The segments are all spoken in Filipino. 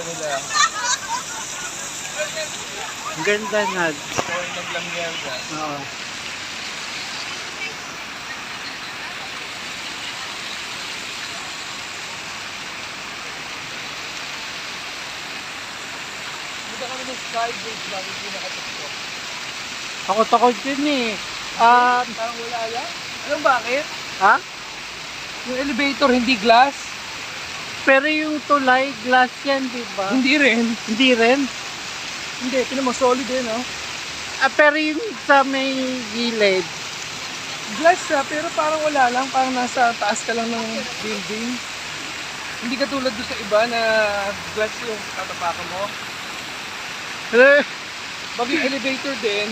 sa nila. Ang ganda na. So, naglangyan ka. Oo. Punta kami ng Skybridge namin pinakatuktok. Takot-takot yun eh. Parang wala lang. Alam bakit? Ha? Yung elevator hindi glass. Pero yung tulay, glass yan, di ba? Hindi rin. Hindi rin. Hindi, tinan mo solid eh, no? Pero yung sa may gilid, Glass siya, pero parang wala lang. Parang nasa taas ka lang ng building. Hindi ka tulad doon sa iba na glass yung tatapakan mo. Pag yung elevator din,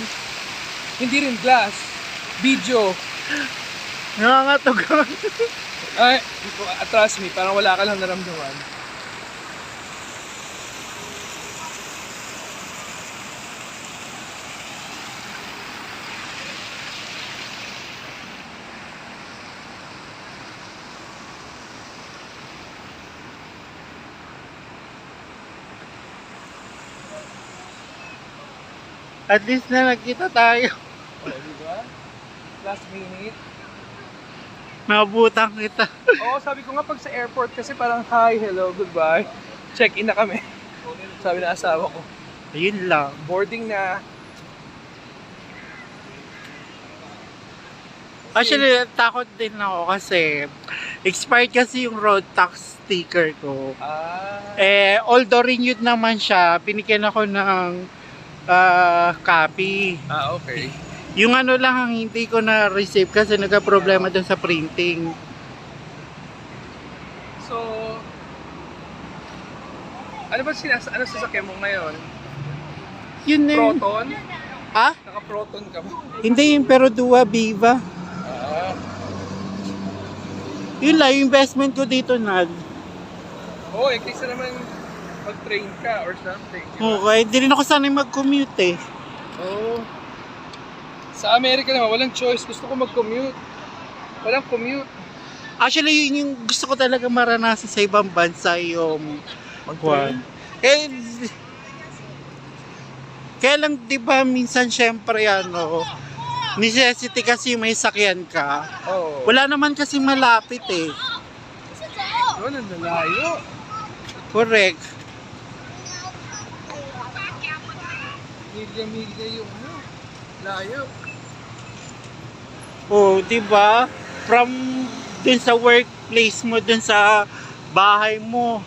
hindi rin glass. Video. nangangatog. Ay, trust me, parang wala ka lang naramdaman. At least na nagkita tayo. O, di ba? Last minute. Nabutang kita. Oo, sabi ko nga pag sa airport kasi parang hi, hello, goodbye. Check-in na kami. Sabi na asawa ko. Ayun lang. Boarding na. Actually, takot din ako kasi expired kasi yung road tax sticker ko. Although renewed naman siya, binigyan ako ng copy. Okay. Yung ano lang ang hindi ko na-receive kasi nagka-problema dun sa printing. So, ano ba ano sasakyan mo ngayon? Yun na yun. Proton? Ah? Naka-proton ka ba? Hindi yung Perodua Viva. Yun lang, yung investment ko dito na. Oo, kaysa naman mag-train ka or something. Okay, hindi rin ako sanay mag-commute eh. Oo. Sa Amerika naman, walang choice. Gusto ko mag-commute. Walang commute. Actually, yun yung gusto ko talaga maranasan sa ibang bansa yung Mag-train? Kaya lang, di ba, minsan syempre, necessity kasi may sakyan ka. Oo. Wala naman kasi malapit eh. Doon, ang lalayo. Correct. Milya-milya yung layo. Oh, di ba? From dun sa workplace mo, dun sa bahay mo,